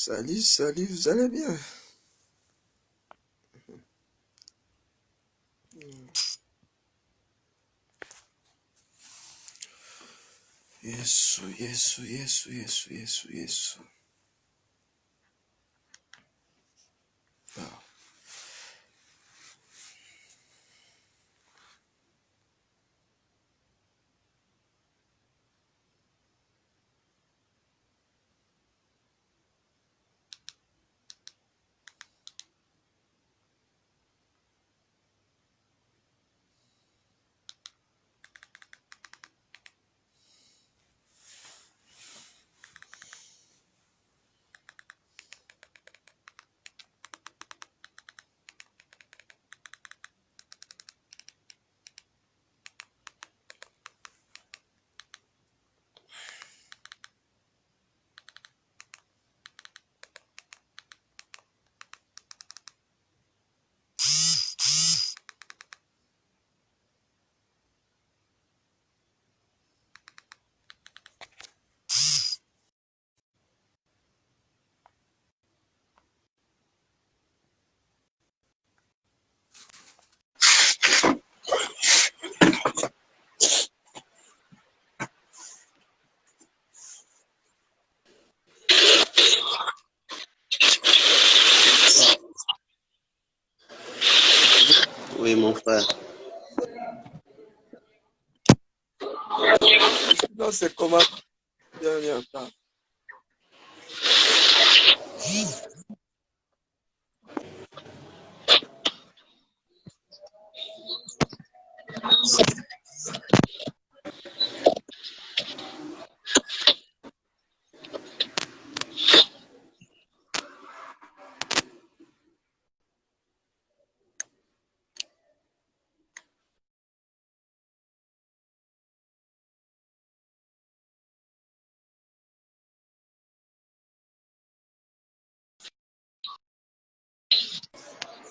Salut, salut, vous allez bien? Yesu, Yesu, Yesu, Yesu, Yesu, Yesu. Ah. Oui, mon frère. Non, c'est comment dernier temps.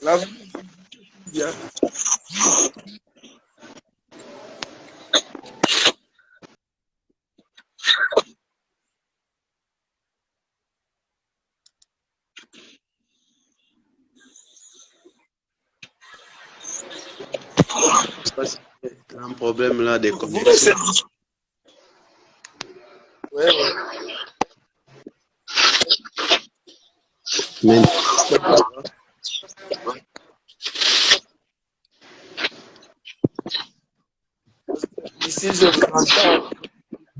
Là, vous bien. Parce qu'il y a un problème là de Vous laissez. connexion. Ouais, ouais. Mais Ici, je vous entends.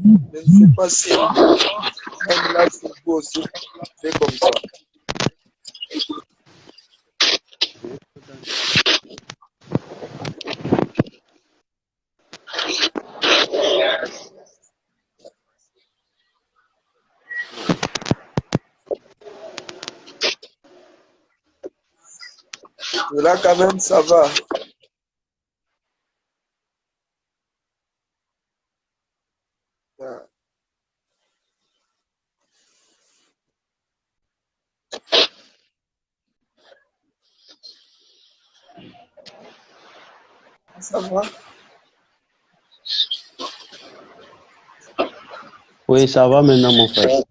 Je ne sais pas si même là, c'est vous aussi. C'est comme ça. Mais là, quand même, ça va. Ah. Ça va. oui, ça va maintenant, mon frère.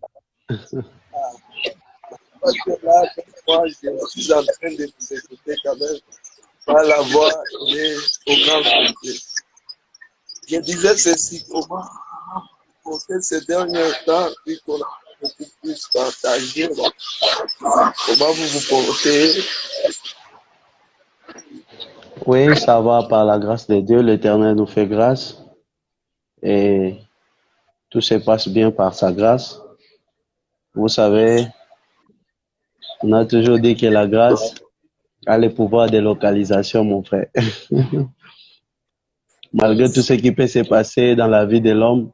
Parce que là, moi, je suis en train de vous écouter quand même. Par la voix et au grand complet. Je disais ceci, comment porter ces derniers temps, puis qu'on a beaucoup plus partagé, là. Comment vous vous portez? Oui, ça va par la grâce de Dieu. L'Éternel nous fait grâce et tout se passe bien par sa grâce. Vous savez, on a toujours dit que la grâce a le pouvoir de localisation, mon frère. Malgré tout ce qui peut se passer dans la vie de l'homme,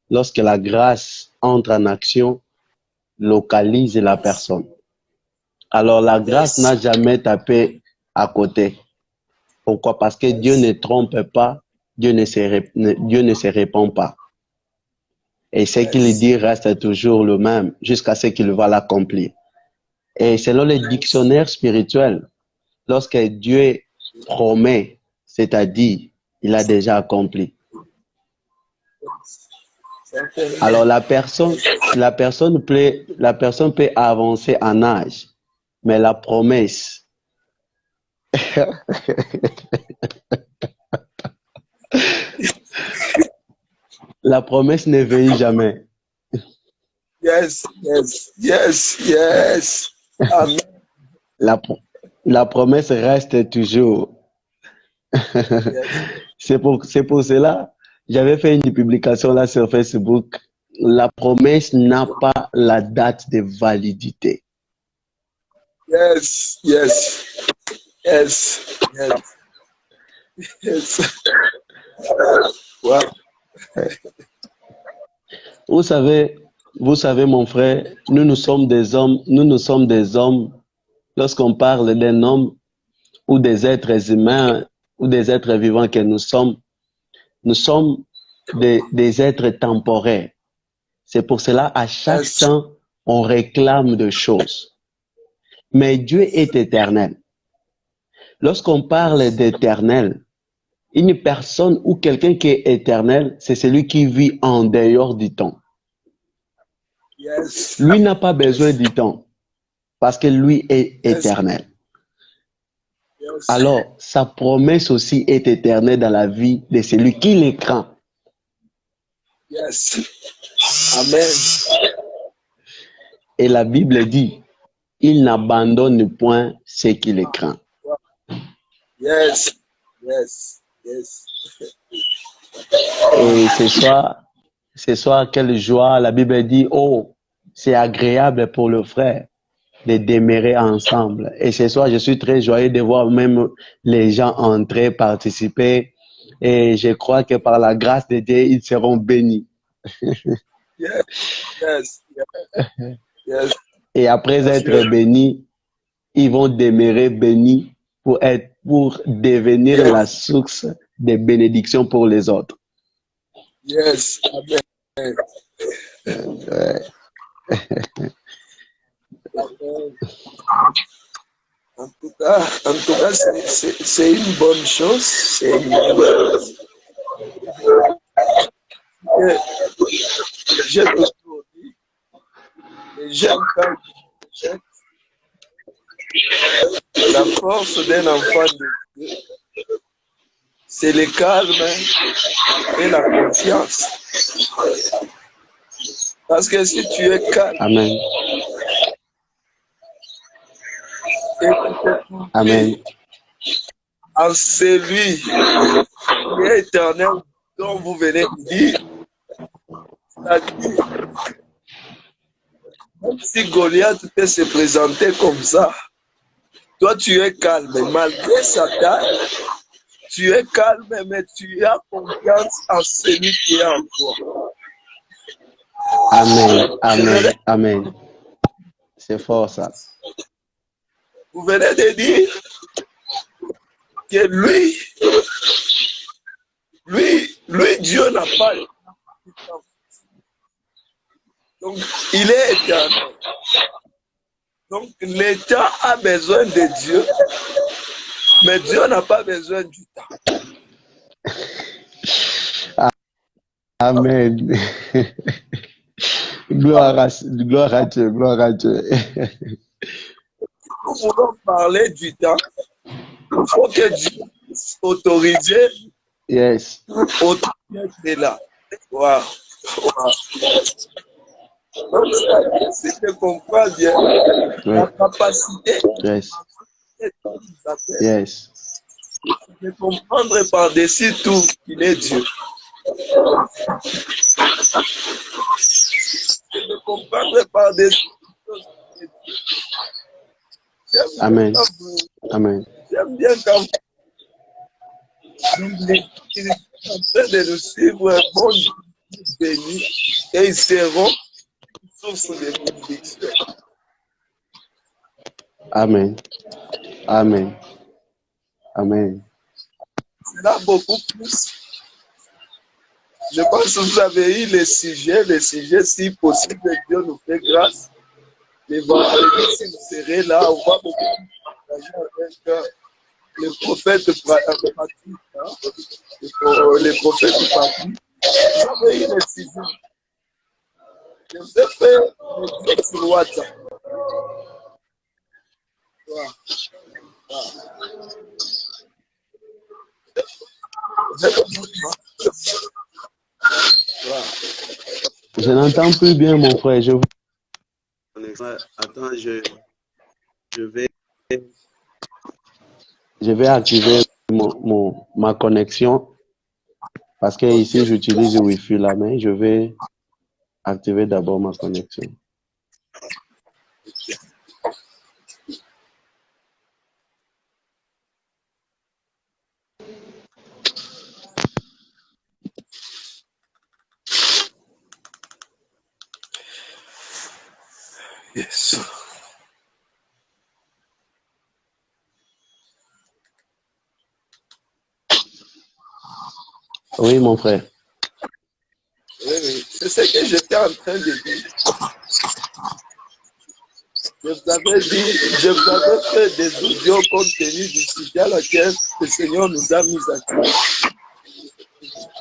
lorsque la grâce entre en action, localise la personne. Alors la grâce Yes. n'a jamais tapé à côté. Pourquoi? Parce que Dieu ne trompe pas, Dieu ne se répand pas. Et ce qu'il dit reste toujours le même jusqu'à ce qu'il va l'accomplir. Et selon les dictionnaires spirituels, lorsque Dieu promet, c'est-à-dire il a déjà accompli. Certainement. Alors la personne peut avancer en âge, mais la promesse, la promesse ne vieillit jamais. Yes, yes, yes, yes. Amen. La, pro- la promesse reste toujours. Yes, C'est pour cela, j'avais fait une publication là sur Facebook. La promesse n'a pas la date de validité. yes, yes, yes, yes, yes. Wow. Vous savez, vous savez, mon frère, nous sommes des hommes, nous sommes des hommes. Lorsqu'on parle d'un homme ou des êtres humains ou des êtres vivants que nous sommes des êtres temporaires. C'est pour cela, à chaque Yes, temps, on réclame des choses. Mais Dieu est éternel. Lorsqu'on parle d'éternel, une personne ou quelqu'un qui est éternel, c'est celui qui vit en dehors du temps. yes, Lui n'a pas besoin yes, du temps parce que lui est yes, éternel. yes, Alors, sa promesse aussi est éternelle dans la vie de celui qui les craint. yes. Amen. Et la Bible dit, il n'abandonne point ceux qui les craint. Yes, yes, yes. Et ce soir, quelle joie, la Bible dit, oh, c'est agréable pour le frère de demeurer ensemble. Et ce soir, je suis très joyeux de voir même les gens entrer, participer. Et je crois que par la grâce de Dieu, ils seront bénis. Yes, yes, yes, Et après yes, être bénis, ils vont demeurer bénis pour devenir yes, la source de bénédiction pour les autres. yes. Amen. Ouais. Amen. En tout cas, c'est une bonne chose. C'est une bonne chose. Et j'ai toujours dit, et j'aime quand je jette la force d'un enfant de Dieu, c'est le calme et la confiance. Parce que si tu es calme Amen. et tu te Amen. confie en celui qui est éternel, dont vous venez de dire, c'est-à-dire, même si Goliath peut se présenter comme ça, toi tu es calme. Malgré sa taille, tu es calme, mais tu as confiance en celui qui est en toi. Amen. Amen. Amen. C'est fort ça. Vous venez de dire que lui, Dieu n'a pas. Donc, il est éternel. Donc, l'État a besoin de Dieu, mais Dieu n'a pas besoin du temps. Amen. Gloire à Dieu, gloire à Dieu. Nous voulons parler du temps. Il faut que Dieu puisse autoriser Yes. autoriser là. Wow. Wow. Donc, si je comprends bien, Oui. la capacité Yes. de Yes. comprendre par-dessus tout qu'il est Dieu. De comprendre par-dessus tout qu'il est Dieu. Amen. Amen. J'aime bien quand il est en train de nous suivre un bon Dieu béni et ils seront une source de bénédiction. Amen. Amen. Amen. C'est là beaucoup plus. Je pense que vous avez eu les sujets, si possible, Dieu nous fait grâce. Les vendredis, si vous serez là, on va beaucoup partager avec les prophètes pratiques, hein, les prophètes pratiques. Vous avez eu les sujets. Je vous ai fait un texte sur WhatsApp. Voilà. Voilà. Je n'entends plus bien, mon frère. Attends, je vais activer ma connexion parce que ici, j'utilise le Wi-Fi là, mais je vais activer d'abord ma connexion. Yes. Oui, mon frère. Oui. C'est ce que j'étais en train de dire. Je vous avais fait des audios compte tenu du sujet à laquelle le Seigneur nous a mis à terre.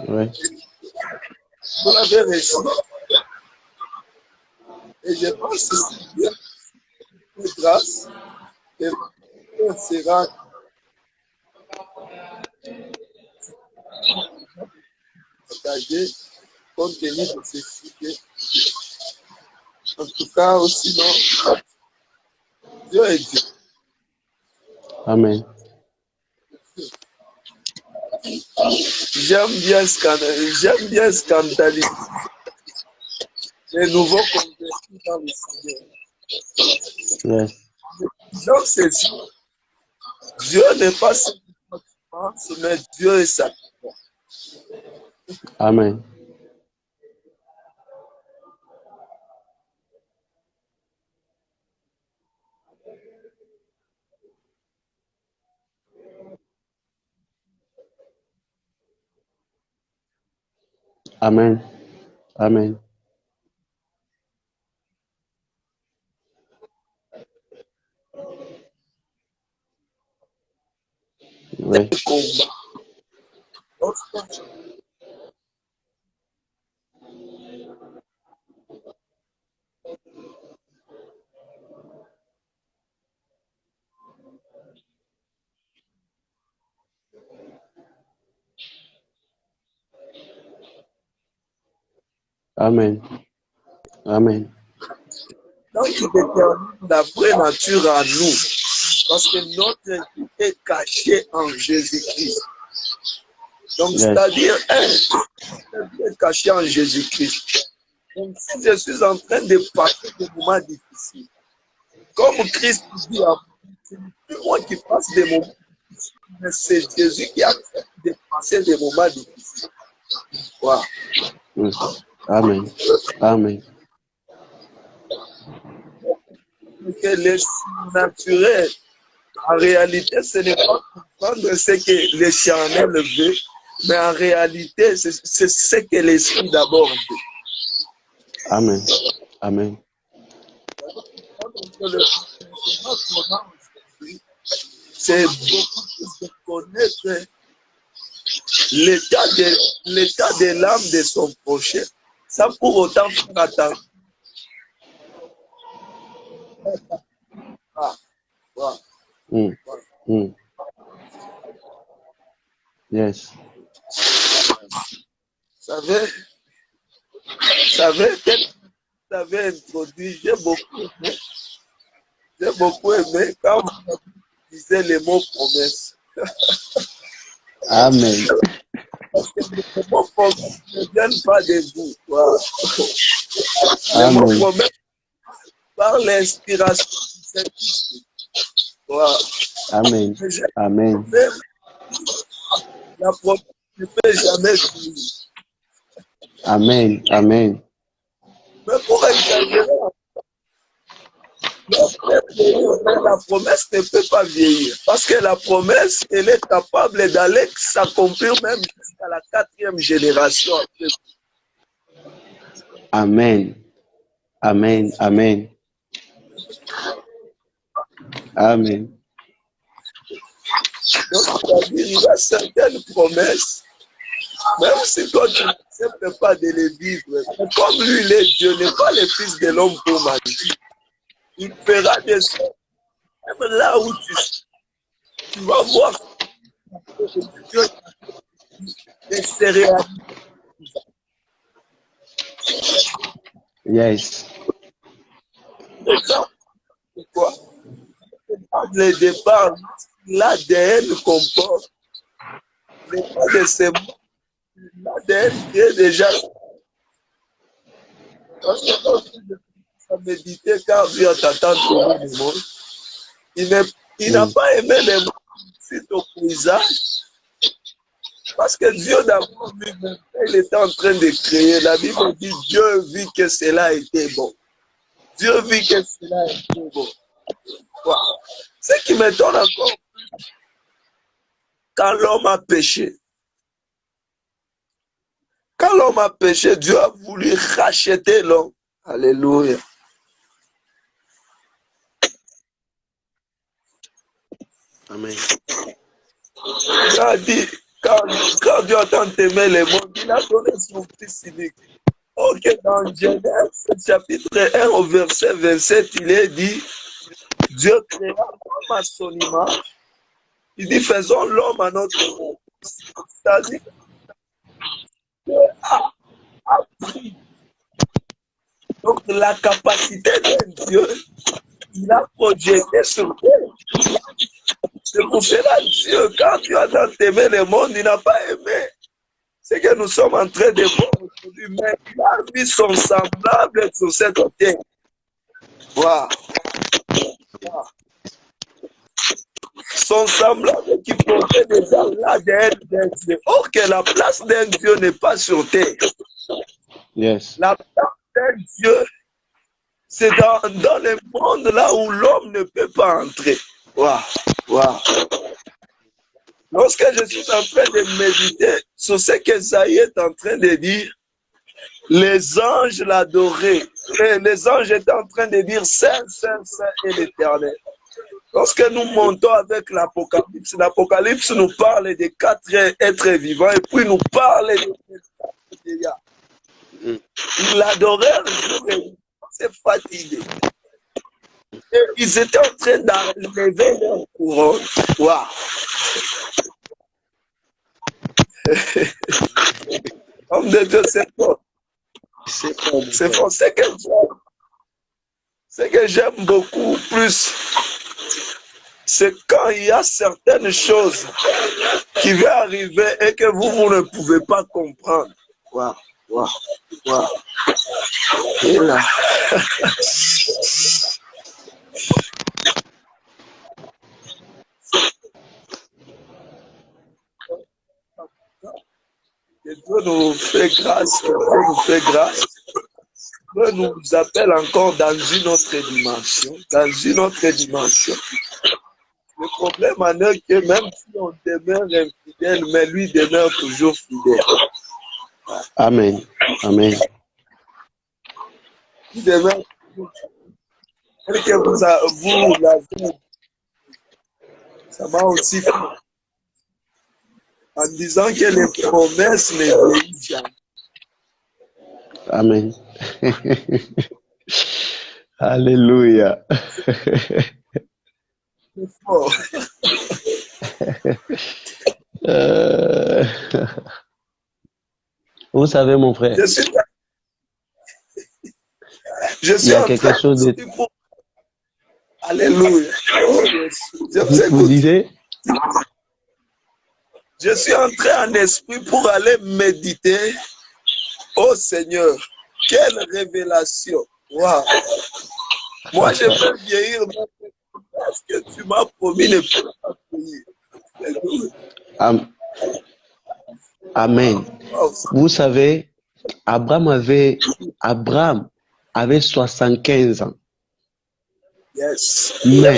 Oui. Vous l'avez reçu. Et je pense que c'est bien de grâce et on sera partagé compte tenu de ce sujet. En tout cas, aussi, non, Dieu est Dieu. Amen. J'aime bien scandaliser les nouveaux convertis dans le Seigneur. Yes. Donc, c'est sûr. Dieu n'est pas ce qui pense, mais Dieu est sa puissance. Amen. Amen. Amen. Oui. Combat. Amen. Amen. Donc, il détermine la vraie nature en nous. Parce que notre vie est cachée en Jésus-Christ. Donc, Yes. c'est-à-dire, est caché en Jésus-Christ. Donc, si je suis en train de passer des moments difficiles, comme Christ dit, c'est plus moi qui passe des moments difficiles, mais c'est Jésus qui accepte de passer des moments difficiles. Voilà. Amen. Amen. Que les surnaturels, en réalité, ce n'est pas comprendre ce que le charnel veut, mais en réalité, c'est ce que l'esprit d'abord veut. Amen. Amen. C'est beaucoup plus de connaître l'état de l'âme de son prochain, sans pour autant faire attention. Ah, voilà. Mm. Mm. Yes. Vous savez, vous avez introduit, j'ai beaucoup aimé quand vous disiez les mots promesses. Amen. Parce que les mots promesses ne viennent pas de vous. Voilà. Les mots Amen. promesses par l'inspiration du Saint-Esprit. Voilà. Amen. Amen. La promesse ne peut jamais finir. Amen. Amen. Mais pour exagérer, la promesse ne peut pas vieillir. Parce que la promesse, elle est capable d'aller s'accomplir même jusqu'à la 4e génération. Amen. Amen. Amen. Amen. Donc, c'est-à-dire, il y a certaines promesses, même si toi tu n'accepte pas de les vivre. Mais comme lui, il est Dieu, n'est pas le Fils de l'homme pour mentir. Il fera des choses. Même là où tu vas voir que Dieu se réalise. Yes. C'est quoi? Le départ, l'ADN comporte les pas de ces mots. L'ADN qui est déjà. Parce que quand tu as médité, quand Dieu t'attend tout le monde, il n'a pas aimé les mots suite au paysage. Parce que Dieu d'abord lui-même, il était en train de créer. La Bible dit Dieu vit que cela était bon. Dieu vit que cela était bon. Wow. Ce qui m'étonne encore, quand l'homme a péché, Dieu a voulu racheter l'homme. Alléluia. Amen. Dieu a dit, quand Dieu a tant aimé le monde, il a donné son fils unique. Ok, dans Genèse, chapitre 1, au verset 27, il est dit, Dieu créa l'homme à son image. Il dit, faisons l'homme à notre image. C'est-à-dire, Dieu a pris donc la capacité d'un Dieu, il a projeté sur terre. C'est pour cela, Dieu, quand Dieu a tant aimé le monde, il n'a pas aimé ce que nous sommes en train de voir aujourd'hui, mais il a mis son semblable sur cette terre. Wow. Wow. Son semblable qui portait déjà l'ADN d'un Dieu. Or que la place d'un Dieu n'est pas sur terre. Yes. La place d'un Dieu, c'est dans le monde là où l'homme ne peut pas entrer. Wow. Wow. Lorsque je suis en train de méditer sur ce qu'Esaïe est en train de dire, les anges l'adoraient. Et les anges étaient en train de dire Saint, Saint, Saint est l'Éternel. Lorsque nous montons avec l'Apocalypse, l'Apocalypse nous parle des 4 êtres vivants et puis nous parle des vieillards. Ils l'adorèrent le jour et nuit. C'est fatigué. Et ils étaient en train d'enlever leur couronne. Waouh! Homme de Dieu, c'est fort. C'est fort. Ce que j'aime beaucoup plus, c'est quand il y a certaines choses qui vont arriver et que vous ne pouvez pas comprendre. Waouh, waouh, waouh. Et là. Que Dieu nous fait grâce, que Dieu nous fait grâce. Dieu nous appelle encore dans une autre dimension, Le problème en est que même si on demeure infidèle, mais lui demeure toujours fidèle. Amen. Amen. Il demeure toujours fidèle. Et que vous l'avez, ça m'a aussi fait en disant que les promesses ne vieillissent jamais. Amen. Alléluia. C'est fort. Vous savez, mon frère, je suis il y a en quelque train chose de... pour... Alléluia. Vous disiez? Je suis entré en esprit pour aller méditer. Oh Seigneur, quelle révélation. Wow. Moi, je veux vieillir parce que tu m'as promis ne pas vieillir. Amen. Vous savez, Abraham avait 75 ans. Yes. Mais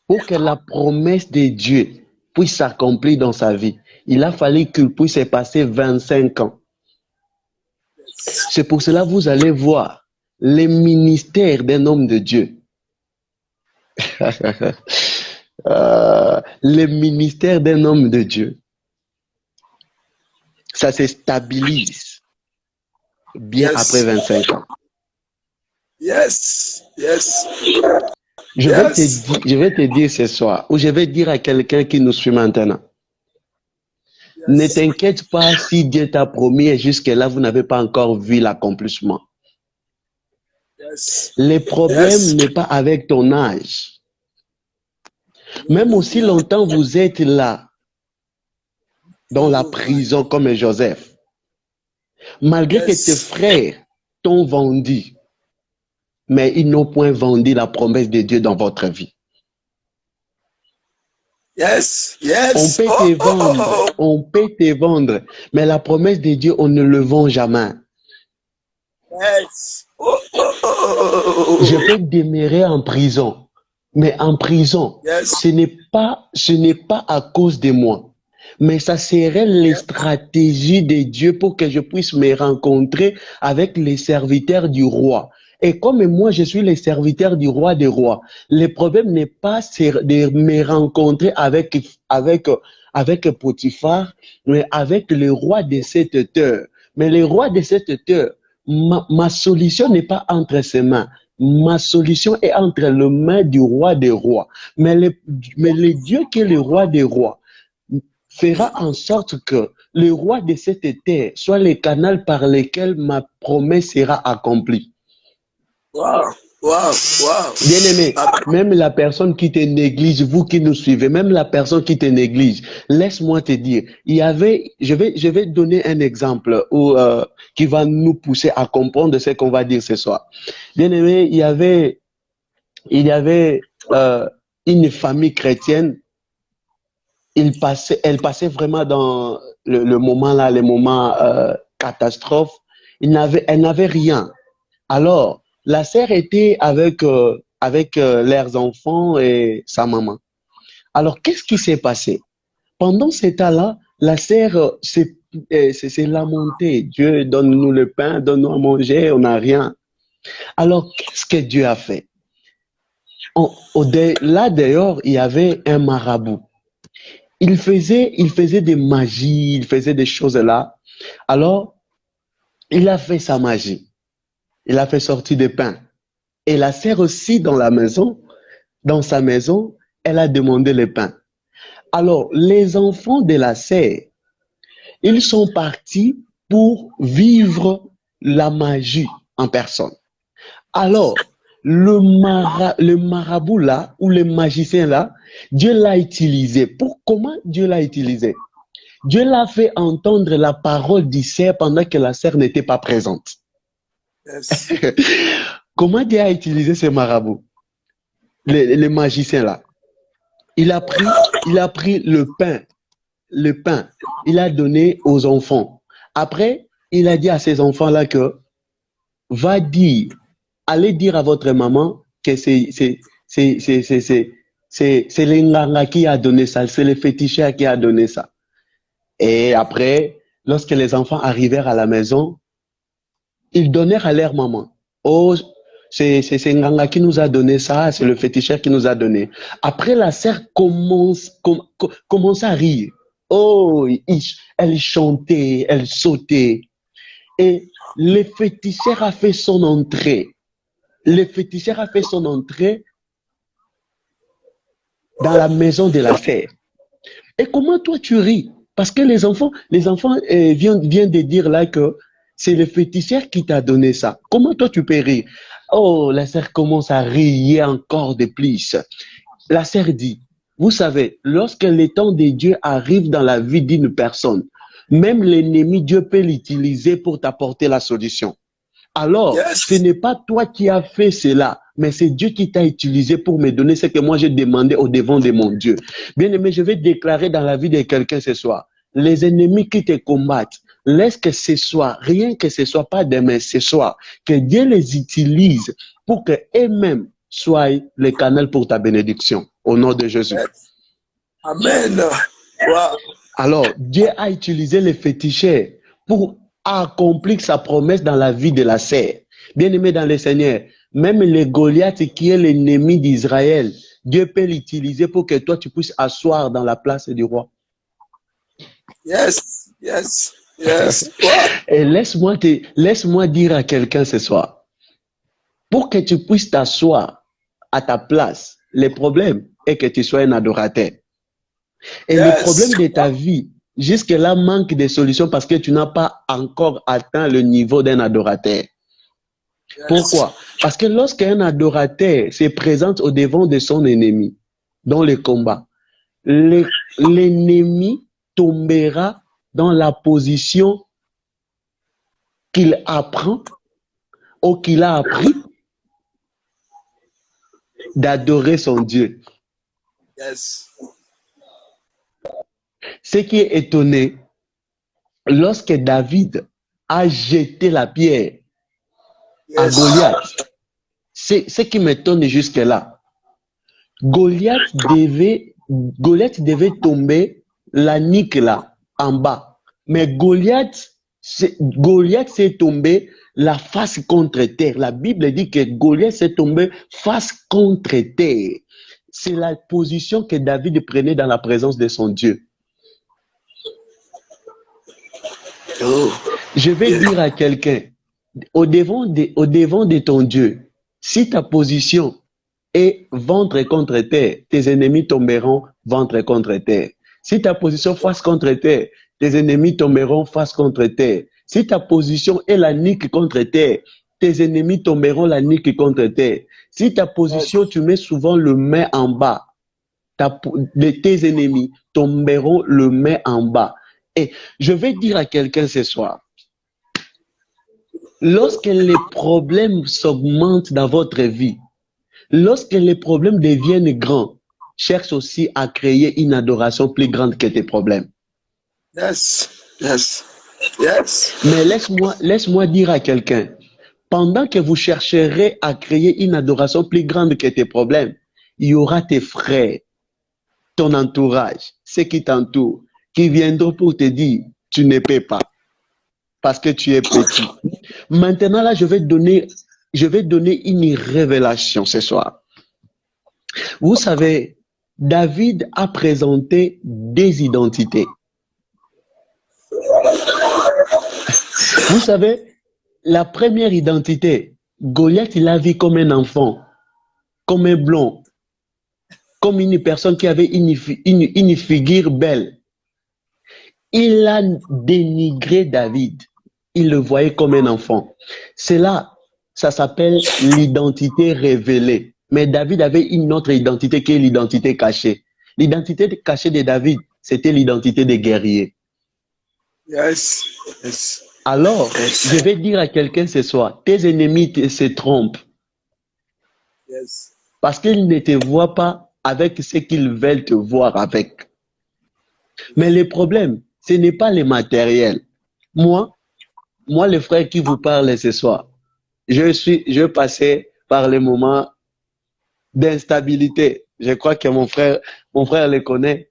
pour que la promesse de Dieu puisse s'accomplir dans sa vie, il a fallu qu'il puisse passer 25 ans. C'est pour cela que vous allez voir les ministères d'un homme de Dieu. Les ministères d'un homme de Dieu. Ça se stabilise. bien après 25 ans. Yes. Yes. Je vais te dire ce soir, ou je vais dire à quelqu'un qui nous suit maintenant, ne Yes. t'inquiète pas si Dieu t'a promis et jusque-là, vous n'avez pas encore vu l'accomplissement. Yes. Le problème Yes. n'est pas avec ton âge. Même aussi longtemps vous êtes là, dans la prison comme Joseph, malgré que tes frères t'ont vendu, mais ils n'ont point vendu la promesse de Dieu dans votre vie. Yes. On Yes. peut te vendre, on peut te vendre, mais la promesse de Dieu, on ne le vend jamais. Yes. Je peux demeurer en prison, mais en prison, Yes. ce n'est pas à cause de moi, mais ça serait les stratégies de Dieu pour que je puisse me rencontrer avec les serviteurs du roi. Et comme moi, je suis le serviteur du roi des rois, le problème n'est pas de me rencontrer avec Potiphar, mais avec le roi de cette terre. Mais le roi de cette terre, ma solution n'est pas entre ses mains. Ma solution est entre les mains du roi des rois. Mais le Dieu qui est le roi des rois fera en sorte que le roi de cette terre soit le canal par lequel ma promesse sera accomplie. Wow. Wow. Wow. Bien-aimé, même la personne qui te néglige, vous qui nous suivez, même la personne qui te néglige, laisse-moi te dire, je vais donner un exemple qui va nous pousser à comprendre ce qu'on va dire ce soir. Bien-aimé, il y avait une famille chrétienne. Elle passait vraiment dans le moment là, les moments catastrophes. Elle n'avait rien. Alors, la sœur était avec leurs enfants et sa maman. Alors, qu'est-ce qui s'est passé? Pendant ce temps-là, la sœur s'est lamentée. Dieu, donne-nous le pain, donne-nous à manger, on n'a rien. Alors, qu'est-ce que Dieu a fait? Là, dehors, il y avait un marabout. Il faisait des magies, il faisait des choses là. Alors, il a fait sa magie. Il a fait sortir des pains. Et la sœur aussi dans sa maison, elle a demandé le pain. Alors, les enfants de la sœur, ils sont partis pour vivre la magie en personne. Alors, le marabout là, ou le magicien là, Dieu l'a utilisé. Comment Dieu l'a utilisé? Dieu l'a fait entendre la parole du cerf pendant que la sœur n'était pas présente. Yes. Comment Dieu a utilisé ce marabout? Le magicien là. Il a pris le pain, il a donné aux enfants. Après, il a dit à ces enfants-là que allez dire à votre maman que c'est l'inganga qui a donné ça, c'est le féticheur qui a donné ça. Et après, lorsque les enfants arrivèrent à la maison, ils donnèrent à leur maman. Oh, c'est Nganga qui nous a donné ça, c'est le féticheur qui nous a donné. Après, la sœur commence à rire. Oh, elle chantait, elle sautait. Et le féticheur a fait son entrée. Le féticheur a fait son entrée dans la maison de la sœur. Et comment toi tu ris? Parce que les enfants viennent de dire là que c'est le féticheur qui t'a donné ça. Comment toi tu peux rire? Oh, la sœur commence à rire encore de plus. La sœur dit, vous savez, lorsque le temps de Dieu arrive dans la vie d'une personne, même l'ennemi, Dieu peut l'utiliser pour t'apporter la solution. Alors, ce n'est pas toi qui as fait cela, mais c'est Dieu qui t'a utilisé pour me donner ce que moi j'ai demandé au devant de mon Dieu. Bien aimé, je vais déclarer dans la vie de quelqu'un ce soir, les ennemis qui te combattent, laisse que ce soit, rien que ce soit pas demain, ce soir, que Dieu les utilise pour que eux-mêmes soient le canal pour ta bénédiction. Au nom de Jésus. Amen. Wow. Alors, Dieu a utilisé les féticheurs pour accomplir sa promesse dans la vie de la sœur. Bien-aimé dans le Seigneur, même le Goliath qui est l'ennemi d'Israël, Dieu peut l'utiliser pour que toi tu puisses asseoir dans la place du roi. Yes, yes. Yes. Et laisse-moi dire à quelqu'un ce soir, pour que tu puisses t'asseoir à ta place, le problème est que tu sois un adorateur. Et le Yes. problème de ta vie, jusque-là, manque de solutions parce que tu n'as pas encore atteint le niveau d'un adorateur. Yes. Pourquoi? Parce que lorsqu'un adorateur se présente au devant de son ennemi dans le combat, l'ennemi tombera dans la position qu'il apprend ou qu'il a appris d'adorer son Dieu. Yes. Ce qui est étonné, lorsque David a jeté la pierre à Yes. Goliath, c'est ce qui m'étonne jusque-là. Goliath devait tomber la nuque là, en bas. Mais Goliath s'est tombé la face contre terre. La Bible dit que Goliath s'est tombé face contre terre. C'est la position que David prenait dans la présence de son Dieu. Oh. Je vais dire à quelqu'un, au devant de ton Dieu, si ta position est ventre contre terre, tes ennemis tomberont ventre contre terre. Si ta position face contre terre, tes ennemis tomberont face contre terre. Si ta position est la nuque contre terre, tes ennemis tomberont la nuque contre terre. Si ta position, tu mets souvent le main en bas, tes ennemis tomberont le main en bas. Et je vais dire à quelqu'un ce soir, lorsque les problèmes s'augmentent dans votre vie, lorsque les problèmes deviennent grands, cherche aussi à créer une adoration plus grande que tes problèmes. Yes. Yes. Yes. Mais laisse-moi dire à quelqu'un, pendant que vous chercherez à créer une adoration plus grande que tes problèmes, il y aura tes frères, ton entourage, ceux qui t'entourent, qui viendront pour te dire, tu ne peux pas, parce que tu es petit. Maintenant, là, je vais donner une révélation ce soir. Vous savez, David a présenté des identités. Vous savez, la première identité, Goliath, il l'a vu comme un enfant, comme un blond, comme une personne qui avait une figure belle. Il a dénigré David. Il le voyait comme un enfant. Ça s'appelle l'identité révélée. Mais David avait une autre identité qui est l'identité cachée. L'identité cachée de David, c'était l'identité des guerriers. Yes. Yes. Alors, je vais dire à quelqu'un ce soir, tes ennemis se trompent. Yes. Parce qu'ils ne te voient pas avec ce qu'ils veulent te voir avec. Mais le problème, ce n'est pas le matériel. Moi, le frère qui vous parle ce soir, je passais par les moments d'instabilité. Je crois que mon frère le connaît.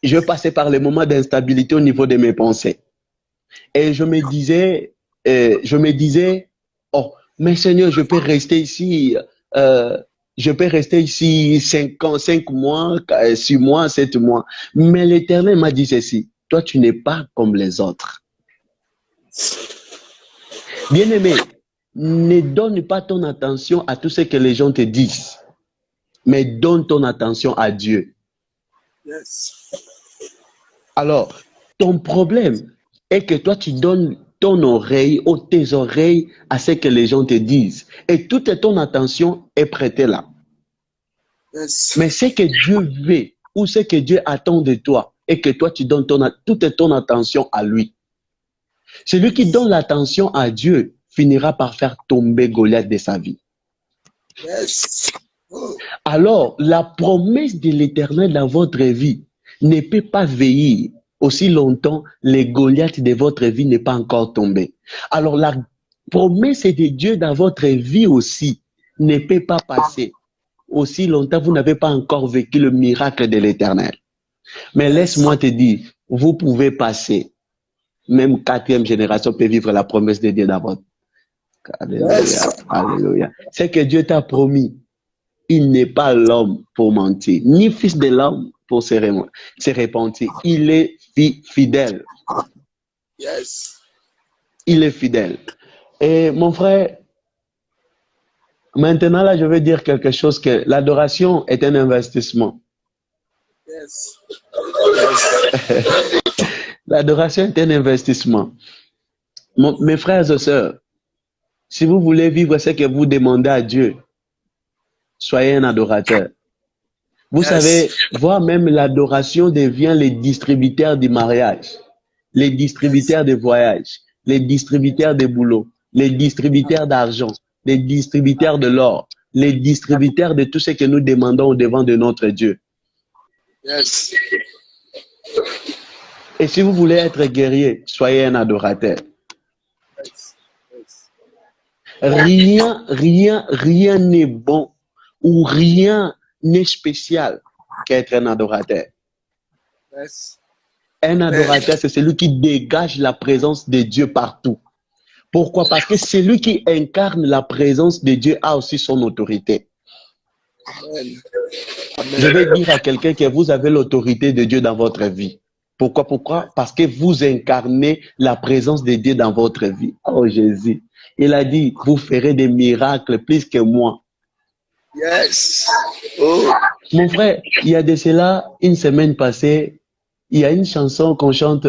Je passais par les moments d'instabilité au niveau de mes pensées. Et je me disais, oh, mais Seigneur, je peux rester ici, 5 ans, 5 mois, 6 mois, 7 mois. Mais l'Éternel m'a dit ceci, toi, tu n'es pas comme les autres. Bien-aimé, ne donne pas ton attention à tout ce que les gens te disent, mais donne ton attention à Dieu. Yes. Alors, ton problème est que toi, tu donnes ton oreille ou tes oreilles à ce que les gens te disent. Et toute ton attention est prêtée là. Yes. Mais ce que Dieu veut ou ce que Dieu attend de toi est que toi, tu donnes toute ton attention à lui. Celui qui donne l'attention à Dieu finira par faire tomber Goliath de sa vie. Yes. Oh. Alors, la promesse de l'Éternel dans votre vie ne peut pas veiller aussi longtemps les Goliaths de votre vie n'est pas encore tombé. Alors, la promesse de Dieu dans votre vie aussi ne peut pas passer aussi longtemps vous n'avez pas encore vécu le miracle de l'Éternel. Mais laisse-moi te dire, vous pouvez passer. Même 4e génération peut vivre la promesse de Dieu dans votre. Alléluia. Yes. Alléluia. C'est que Dieu t'a promis. Il n'est pas l'homme pour mentir, ni fils de l'homme pour se repentir. Il est fidèle. Yes. Il est fidèle. Et mon frère, maintenant là, je veux dire quelque chose que l'adoration est un investissement. Yes. Yes. L'adoration est un investissement. Mes frères et sœurs, si vous voulez vivre ce que vous demandez à Dieu, soyez un adorateur. Vous savez, voire même l'adoration devient les distributeurs du mariage, les distributeurs de voyage, les distributeurs de boulot, les distributeurs d'argent, les distributeurs de l'or, les distributeurs de tout ce que nous demandons au devant de notre Dieu. Yes. Et si vous voulez être guerrier, soyez un adorateur. Rien n'est bon ou rien n'est spécial qu'être un adorateur. Yes. Un adorateur, c'est celui qui dégage la présence de Dieu partout. Pourquoi? Parce que celui qui incarne la présence de Dieu a aussi son autorité. Amen. Amen. Je vais dire à quelqu'un que vous avez l'autorité de Dieu dans votre vie. Pourquoi? Parce que vous incarnez la présence de Dieu dans votre vie. Oh Jésus. Il a dit, vous ferez des miracles plus que moi. Yes. Oh. Mon frère, il y a de cela, une semaine passée, il y a une chanson qu'on chante.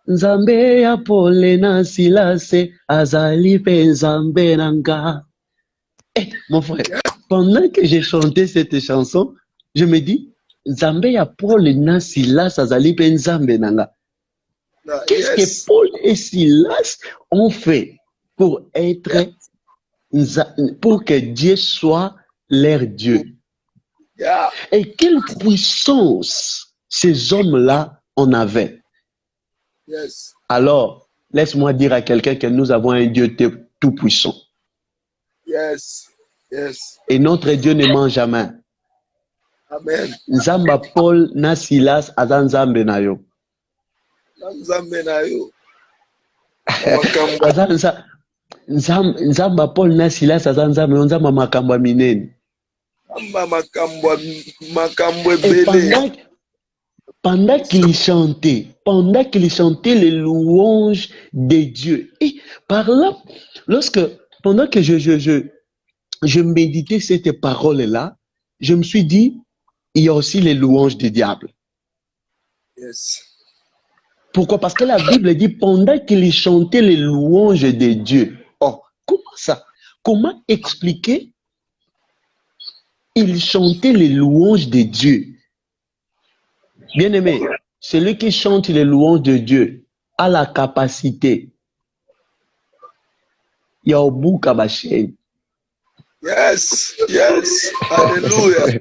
Nzambe ya pole na silase azali pe nzambe nanga. Mon frère, pendant que j'ai chanté cette chanson, je me dis, Nzambe ya pole na silase azali pe nzambe nanga. Qu'est-ce que Paul et Silas ont fait pour être, pour que Dieu soit leur Dieu? Yeah. Et quelle puissance ces hommes-là en avaient. Yes. Alors, laisse-moi dire à quelqu'un que nous avons un Dieu tout-puissant. Yes. Yes. Et notre Dieu ne ment jamais. Amen. Nzamba Paul na Silas aza nzambe na yo. Nzambe na yo. Nzamba Paul na Silas aza nzambe yo, nzamba makambo minene. Et pendant qu'il chantait les louanges de Dieu. Et par là, pendant que je méditais cette parole-là, je me suis dit, il y a aussi les louanges du diable. Yes. Pourquoi? Parce que la Bible dit, pendant qu'il chantait les louanges de Dieu. Oh, comment ça? Comment expliquer? Il chantait les louanges de Dieu. Bien-aimé, celui qui chante les louanges de Dieu a la capacité. Il y a au bout Kabaché. Yes, yes, alléluia.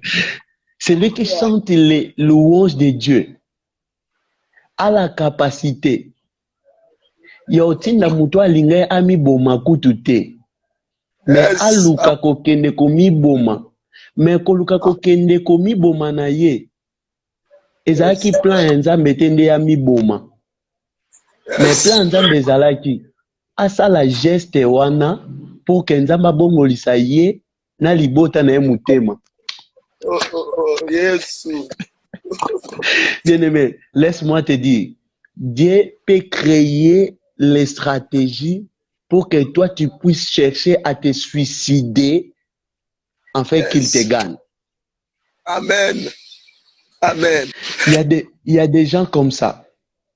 Celui qui chante les louanges de Dieu a la capacité. Il y a aussi na muto alinga ami boma kutute. Mais aluka kokende komi boma. Mais koluka kokende komi boma na ye. Ezalaki plan nzambe tende ya miboma. Mais plan nzambe ezalaki asala geste wana pour que nzamba bongolisa ye na libota na ye mutema. Yes. Bien-aimé, laisse-moi te dire, Dieu peut créer les stratégies pour que toi tu puisses chercher à te suicider afin qu'il te gagne. Amen. Amen. Il y a des gens comme ça.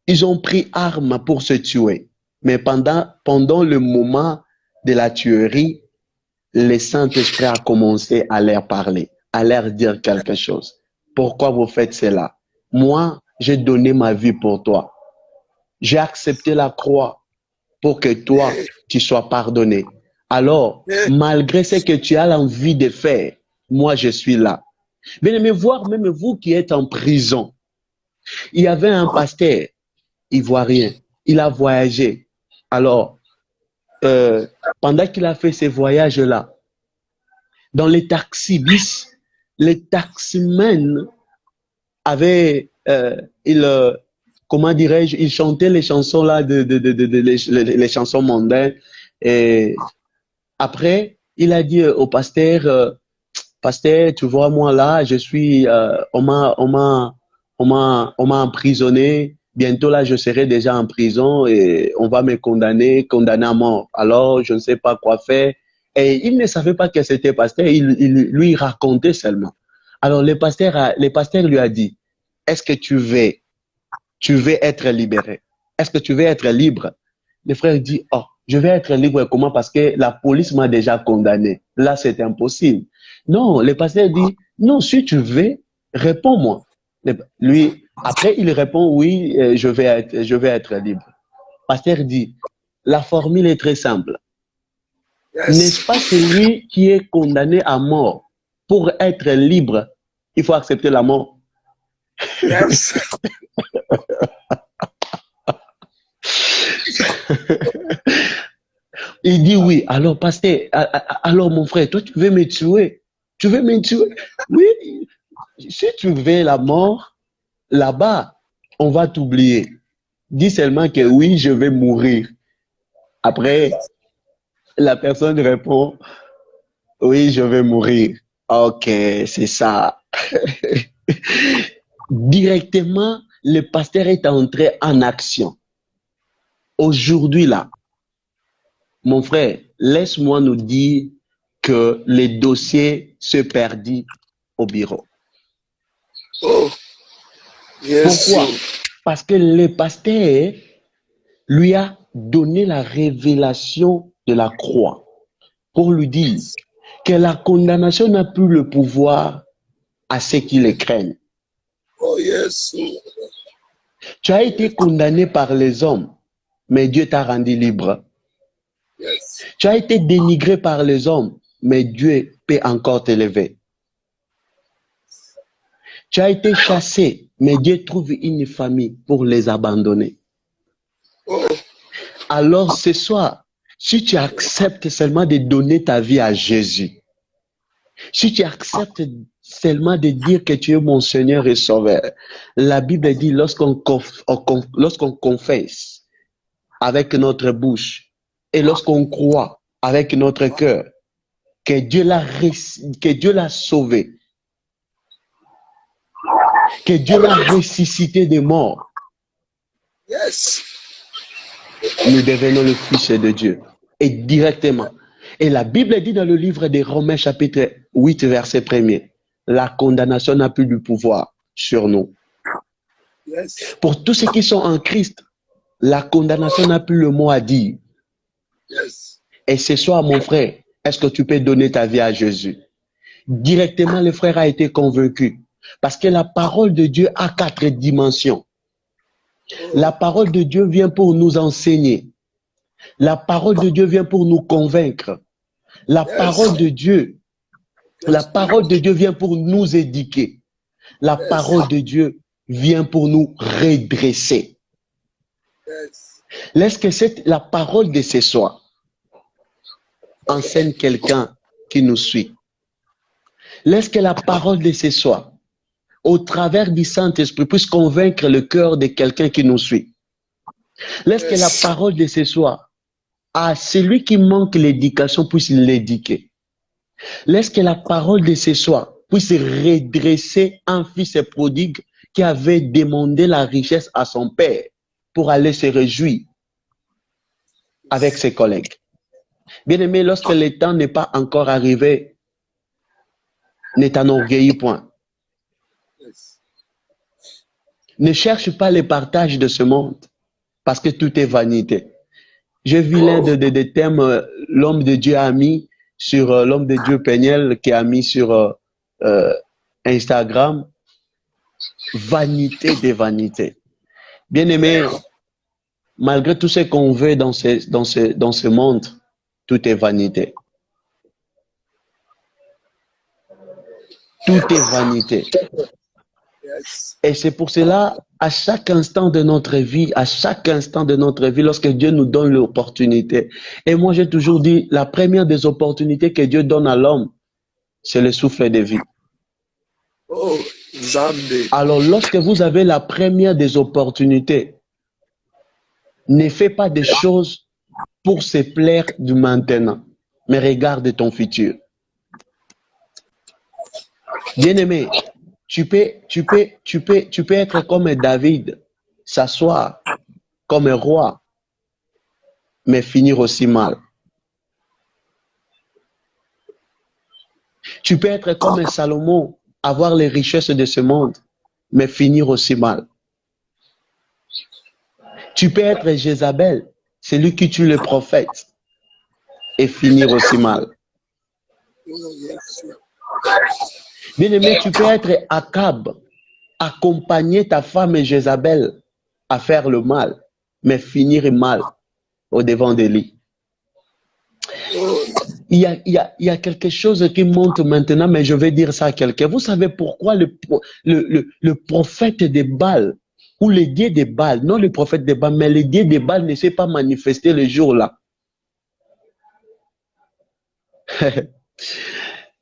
Ils ont pris arme pour se tuer. Mais pendant le moment de la tuerie, le Saint-Esprit a commencé à leur parler, à leur dire quelque chose. Pourquoi vous faites cela? Moi, j'ai donné ma vie pour toi. J'ai accepté la croix pour que toi, tu sois pardonné. Alors, malgré ce que tu as l'envie de faire, moi, je suis là. Bien-aimé, voir même vous qui êtes en prison. Il y avait un pasteur ivoirien. Il a voyagé. Alors, pendant qu'il a fait ces voyages-là, dans les taxis-bis, les taximens avaient, comment dirais-je, ils chantaient les chansons là, les chansons mondaines. Et après, il a dit au pasteur, pasteur, tu vois, moi là, je suis, on m'a emprisonné, bientôt là, je serai déjà en prison et on va me condamner à mort. Alors, je ne sais pas quoi faire. Et il ne savait pas que c'était pasteur, lui il racontait seulement. Alors, le pasteur lui a dit, est-ce que tu veux être libéré? Est-ce que tu veux être libre? Le frère dit, oh, je vais être libre comment? Parce que la police m'a déjà condamné. Là, c'est impossible. Non, le pasteur dit, non, si tu veux, réponds-moi. Lui, après, il répond, oui, je vais être libre. Le pasteur dit, la formule est très simple. N'est-ce Yes. pas celui qui est condamné à mort pour être libre, il faut accepter la mort? Yes. Il dit oui. Alors, pasteur, alors mon frère, toi, tu veux me tuer? Tu veux me tuer? Oui. Si tu veux la mort, là-bas, on va t'oublier. Dis seulement que oui, je vais mourir. Après, la personne répond, oui, je vais mourir. Ok, c'est ça. Directement, le pasteur est entré en action. Aujourd'hui, là, mon frère, laisse-moi nous dire que les dossiers se perdent au bureau. Oh, yes. Pourquoi? Parce que le pasteur lui a donné la révélation de la croix pour lui dire que la condamnation n'a plus le pouvoir à ceux qui le craignent. Oh, yes. Tu as été condamné par les hommes, mais Dieu t'a rendu libre. Yes. Tu as été dénigré par les hommes, mais Dieu peut encore t'élever. Tu as été chassé, mais Dieu trouve une famille pour les abandonner. Oh, Alors ce soir, si tu acceptes seulement de donner ta vie à Jésus, si tu acceptes seulement de dire que tu es mon Seigneur et Sauveur, la Bible dit lorsqu'on confesse avec notre bouche et lorsqu'on croit avec notre cœur que Dieu l'a sauvé, que Dieu l'a ressuscité des morts, yes. nous devenons le Fils de Dieu. Et directement. Et la Bible dit dans le livre des Romains chapitre 8 verset 1er, la condamnation n'a plus du pouvoir sur nous. Yes. Pour tous ceux qui sont en Christ, la condamnation n'a plus le mot à dire. Yes. Et ce soir, mon frère, est-ce que tu peux donner ta vie à Jésus? Directement, le frère a été convaincu. Parce que la parole de Dieu a 4 dimensions. La parole de Dieu vient pour nous enseigner. La parole de Dieu vient pour nous convaincre. La parole de Dieu vient pour nous éduquer. La parole de Dieu vient pour nous redresser. Yes. Laisse que la parole de ce soir enseigne quelqu'un qui nous suit. Laisse que la parole de ce soir, au travers du Saint-Esprit, puisse convaincre le cœur de quelqu'un qui nous suit. Laisse que la parole de ce soir, à celui qui manque l'éducation, puisse l'éduquer. Laisse que la parole de ce soir puisse redresser un fils prodigue qui avait demandé la richesse à son père pour aller se réjouir avec ses collègues. Bien-aimé, lorsque le temps n'est pas encore arrivé, ne t'enorgueillis point. Ne cherche pas le partage de ce monde, parce que tout est vanité. J'ai vu l'un des thèmes l'homme de Dieu a mis sur l'homme de Dieu Peniel qui a mis sur Instagram, vanité des vanités. Bien-aimé, malgré tout ce qu'on veut dans ce monde, tout est vanité. Tout est vanité. Et c'est pour cela, à chaque instant de notre vie, lorsque Dieu nous donne l'opportunité, et moi j'ai toujours dit, la première des opportunités que Dieu donne à l'homme, c'est le souffle de vie. Oh, Zambé. Alors lorsque vous avez la première des opportunités, ne fais pas des choses pour se plaire du maintenant, mais regarde ton futur. Bien-aimé, tu peux être comme David. s'asseoir comme un roi, mais finir aussi mal. Tu peux être comme un Salomon, avoir les richesses de ce monde, mais finir aussi mal. Tu peux être Jézabel, celui qui tue le prophète, et finir aussi mal. Bien-aimé, tu peux être Akab, accompagner ta femme Jézabel à faire le mal, mais finir mal au devant d'Élie. Il y a quelque chose qui monte maintenant, mais je vais dire ça à quelqu'un. Vous savez pourquoi le prophète de Baal, ou le dieu de Baal, non le prophète de Baal, mais le dieu de Baal ne s'est pas manifesté le jour-là.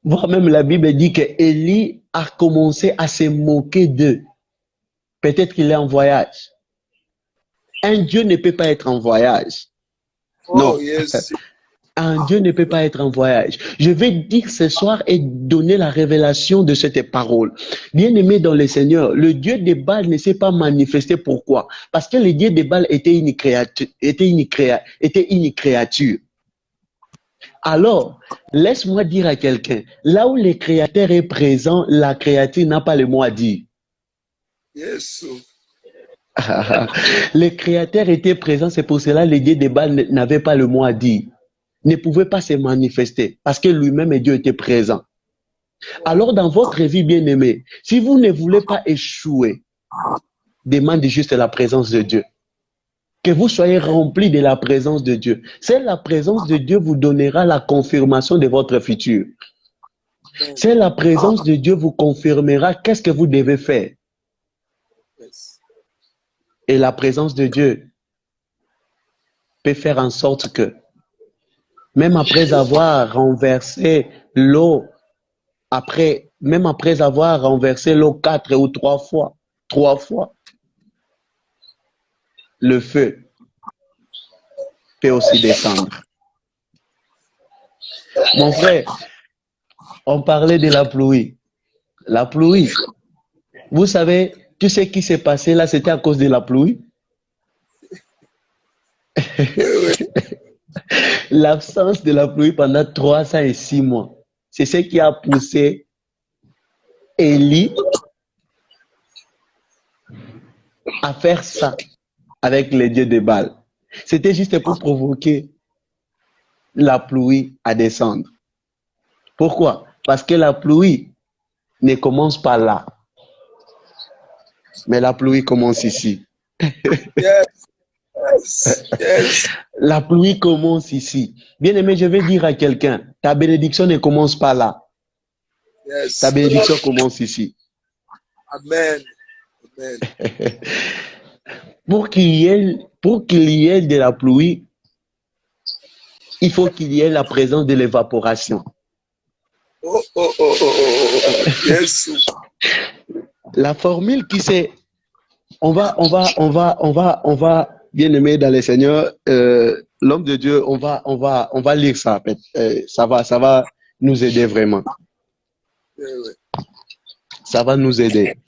Voire même la Bible dit que Élie a commencé à se moquer d'eux. Peut-être qu'il est en voyage. Un Dieu ne peut pas être en voyage. Non. Oh, yes. Un Dieu ne peut pas être en voyage. Je vais dire ce soir et donner la révélation de cette parole. Bien-aimé dans le Seigneur, le Dieu de Baal ne s'est pas manifesté. Pourquoi? Parce que le Dieu de Baal était une créature. Alors, laisse-moi dire à quelqu'un, là où le Créateur est présent, la créature n'a pas le mot à dire. Yes. Le Créateur était présent, c'est pour cela que le Dieu de Baal n'avait pas le mot à dire. Ne pouvait pas se manifester parce que lui-même et Dieu était présent. Alors dans votre vie bien-aimée, si vous ne voulez pas échouer, demandez juste la présence de Dieu. Que vous soyez remplis de la présence de Dieu. C'est la présence de Dieu vous donnera la confirmation de votre futur. C'est la présence de Dieu vous confirmera qu'est-ce que vous devez faire. Et la présence de Dieu peut faire en sorte que même après avoir renversé l'eau, même après avoir renversé l'eau 4 ou 3 fois, le feu peut aussi descendre. Mon frère, on parlait de la pluie. La pluie, vous savez, tout ce qui s'est passé là, c'était à cause de la pluie. L'absence de la pluie pendant 306 mois, c'est ce qui a poussé Élie à faire ça avec les dieux de Baal. C'était juste pour provoquer la pluie à descendre. Pourquoi? Parce que la pluie ne commence pas là, mais la pluie commence ici. Yes. Yes. La pluie commence ici. Bien-aimé, je vais dire à quelqu'un, ta bénédiction ne commence pas là. Yes. Ta bénédiction commence ici. Amen. Amen. Pour qu'il y ait de la pluie, il faut qu'il y ait la présence de l'évaporation. Oh. Yes. La formule qui c'est, on va, bien aimé dans le Seigneur, l'homme de Dieu, on va lire ça. Ça va nous aider vraiment. Ça va nous aider.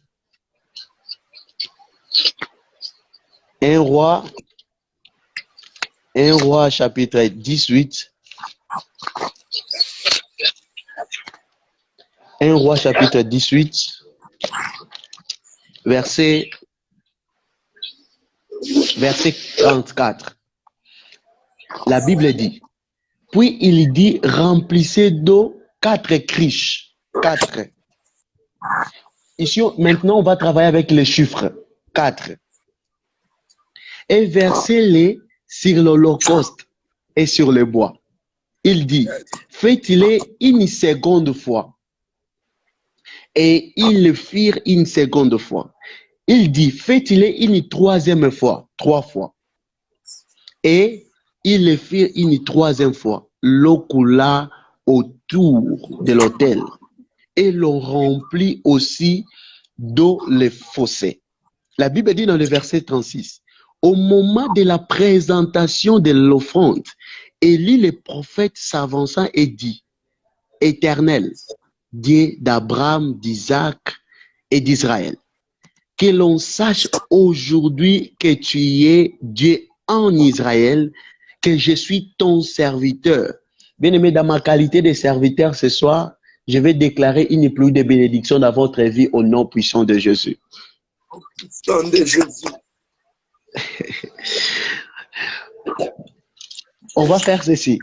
1 Roi chapitre 18. 1 Roi chapitre 18, verset 34. La Bible dit, puis il dit, remplissez d'eau 4 criches. 4. Ici, maintenant, on va travailler avec les chiffres. 4. Et versez-les sur l'holocauste et sur le bois. Il dit, faites-les une seconde fois. Et ils le firent une seconde fois. Il dit, faites-les une troisième fois, 3 fois. Et ils le firent une troisième fois. L'eau coula autour de l'autel. Et l'on remplit aussi d'eau les fossés. La Bible dit dans le verset 36, au moment de la présentation de l'offrande, Élie le prophète s'avança et dit, Éternel, Dieu d'Abraham, d'Isaac et d'Israël, que l'on sache aujourd'hui que tu es Dieu en Israël, que je suis ton serviteur. Bien-aimé, dans ma qualité de serviteur ce soir, je vais déclarer une pluie de bénédictions dans votre vie au nom puissant de Jésus. Au nom de Jésus. On va faire ceci.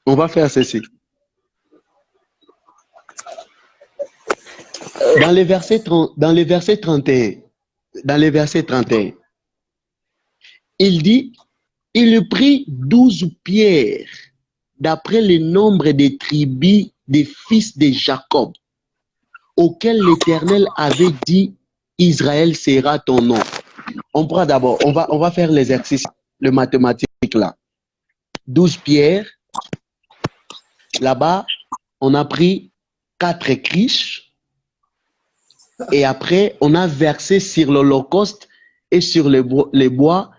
On va faire ceci. Dans les versets 31, il dit, il prit 12 pierres d'après le nombre des tribus des fils de Jacob, auxquels l'Éternel avait dit, Israël sera ton nom. On prend d'abord, on va faire l'exercice, le mathématique là. 12 pierres. Là-bas, on a pris 4 criches. Et après, on a versé sur l'Holocauste et sur les bois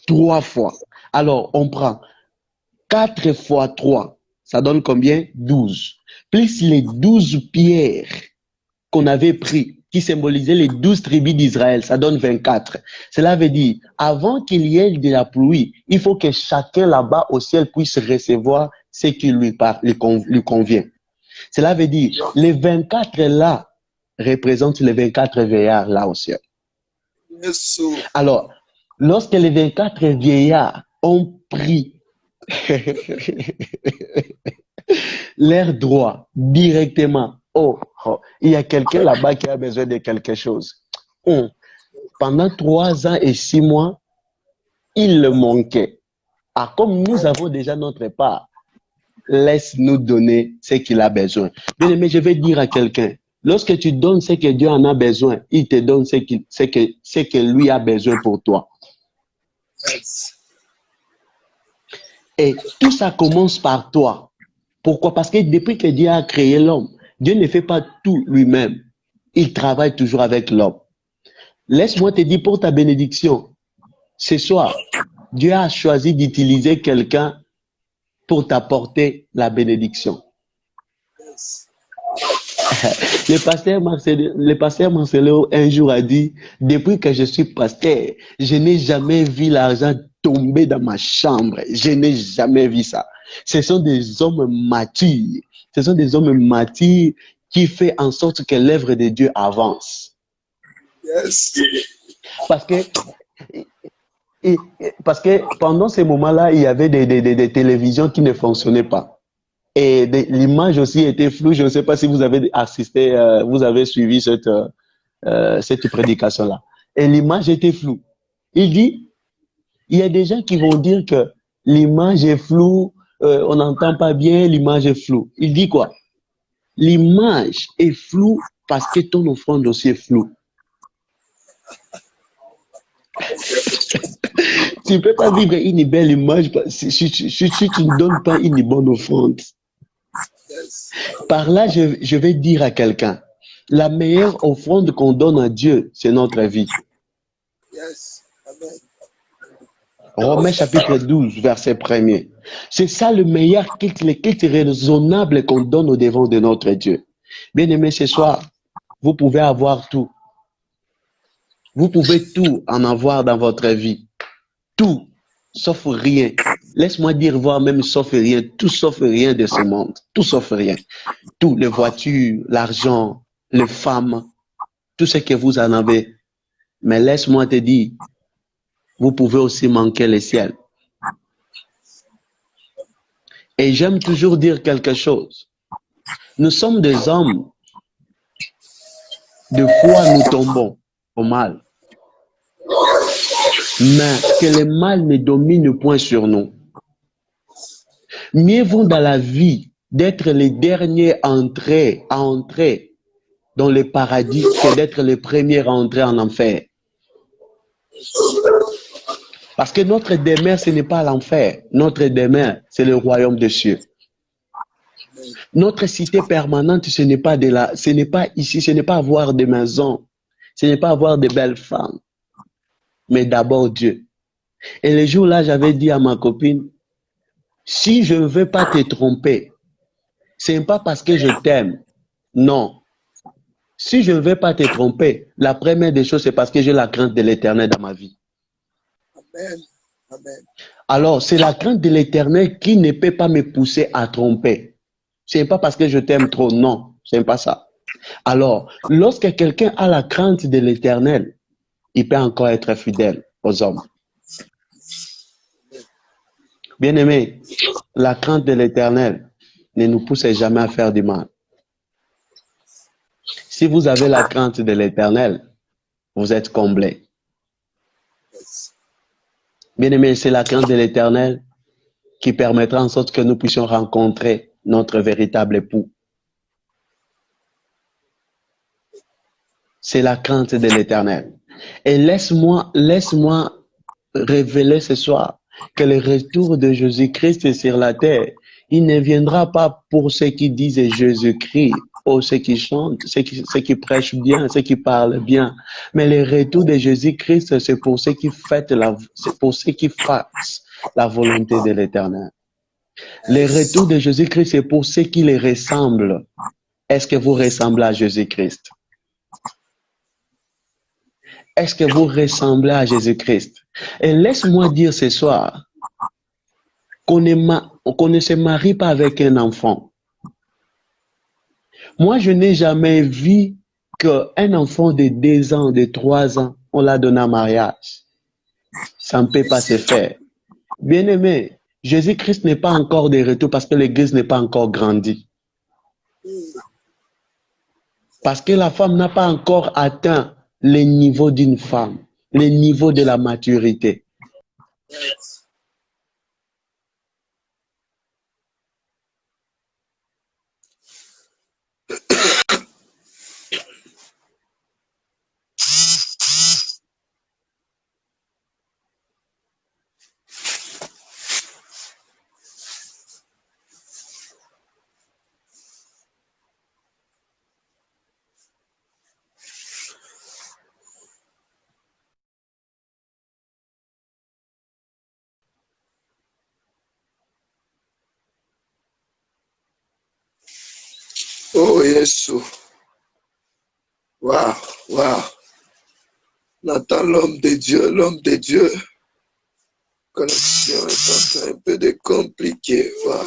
3 fois. Alors, on prend 4 fois 3. Ça donne combien? 12. Plus les 12 pierres qu'on avait pris, qui symbolisaient les 12 tribus d'Israël, ça donne 24. Cela veut dire, avant qu'il y ait de la pluie, il faut que chacun là-bas au ciel puisse recevoir ce qui lui convient. Cela veut dire, les 24 là représentent les 24 vieillards là au ciel. Yes. Alors, lorsque les 24 vieillards ont pris l'air droit directement, il y a quelqu'un là-bas qui a besoin de quelque chose. Pendant 3 ans et 6 mois, il le manquait. Ah, comme nous avons déjà notre part, laisse-nous donner ce qu'il a besoin. Bien aimé, je vais dire à quelqu'un, lorsque tu donnes ce que Dieu en a besoin, il te donne ce que lui a besoin pour toi. Yes. Et tout ça commence par toi. Pourquoi? Parce que depuis que Dieu a créé l'homme, Dieu ne fait pas tout lui-même. Il travaille toujours avec l'homme. Laisse-moi te dire pour ta bénédiction, ce soir, Dieu a choisi d'utiliser quelqu'un pour t'apporter la bénédiction. Yes. Le pasteur Marcelo un jour a dit, depuis que je suis pasteur, je n'ai jamais vu l'argent tomber dans ma chambre. Je n'ai jamais vu ça. Ce sont des hommes matures. Ce sont des hommes matures qui font en sorte que l'œuvre de Dieu avance. Yes. Parce que pendant ces moments-là, il y avait des télévisions qui ne fonctionnaient pas. Et l'image aussi était floue. Je ne sais pas si vous avez assisté, vous avez suivi cette prédication-là. Et l'image était floue. Il dit, il y a des gens qui vont dire que l'image est floue, on n'entend pas bien, l'image est floue. Il dit quoi? L'image est floue parce que ton offrande aussi est floue. Tu ne peux pas vivre une belle image si tu ne donnes pas une bonne offrande. Yes. Par là, je vais dire à quelqu'un, la meilleure offrande qu'on donne à Dieu, c'est notre vie. Yes. Amen. Romains chapitre 12, verset 1er. C'est ça le meilleur culte, le culte raisonnable qu'on donne au devant de notre Dieu. Bien aimé, ce soir, vous pouvez avoir tout. Vous pouvez tout en avoir dans votre vie. Tout, sauf rien. Laisse-moi dire, voire même sauf rien. Tout sauf rien de ce monde. Tout sauf rien. Tout, les voitures, l'argent, les femmes, tout ce que vous en avez. Mais laisse-moi te dire, vous pouvez aussi manquer le ciel. Et j'aime toujours dire quelque chose. Nous sommes des hommes. De fois, nous tombons au mal. Mais que le mal ne domine point sur nous. Mieux vaut dans la vie d'être les derniers à entrer dans le paradis que d'être les premiers à entrer en enfer. Parce que notre demeure, ce n'est pas l'enfer. Notre demeure, c'est le royaume des cieux. Notre cité permanente, ce n'est pas ici, ce n'est pas avoir des maisons, ce n'est pas avoir de belles femmes, mais d'abord Dieu. Et le jour-là, j'avais dit à ma copine, si je ne veux pas te tromper, ce n'est pas parce que je t'aime, non. Si je ne vais pas te tromper, la première des choses, c'est parce que j'ai la crainte de l'Éternel dans ma vie. Amen. Amen. Alors, c'est la crainte de l'Éternel qui ne peut pas me pousser à tromper. Ce n'est pas parce que je t'aime trop, non, ce n'est pas ça. Alors, lorsque quelqu'un a la crainte de l'Éternel, il peut encore être fidèle aux hommes. Bien-aimé, la crainte de l'Éternel ne nous pousse jamais à faire du mal. Si vous avez la crainte de l'Éternel, vous êtes comblé. Bien-aimé, c'est la crainte de l'Éternel qui permettra en sorte que nous puissions rencontrer notre véritable époux. C'est la crainte de l'Éternel. Et laisse-moi révéler ce soir que le retour de Jésus-Christ sur la terre, il ne viendra pas pour ceux qui disent Jésus-Christ, ou ceux qui chantent, ceux qui prêchent bien, ceux qui parlent bien. Mais le retour de Jésus-Christ, c'est pour ceux qui fassent la volonté de l'Éternel. Le retour de Jésus-Christ, c'est pour ceux qui les ressemblent. Est-ce que vous ressemblez à Jésus-Christ? Est-ce que vous ressemblez à Jésus-Christ? Et laisse-moi dire ce soir qu'on ne se marie pas avec un enfant. Moi, je n'ai jamais vu qu'un enfant de 2 ans, de 3 ans, on l'a donné en mariage. Ça ne peut pas se faire. Bien-aimé, Jésus-Christ n'est pas encore de retour parce que l'Église n'est pas encore grandie. Parce que la femme n'a pas encore atteint le niveau d'une femme, le niveau de la maturité. Oh, Yesu. Waouh, waouh. Nathan, l'homme de Dieu, l'homme de Dieu. Connexion est en train un peu de compliquer. Waouh.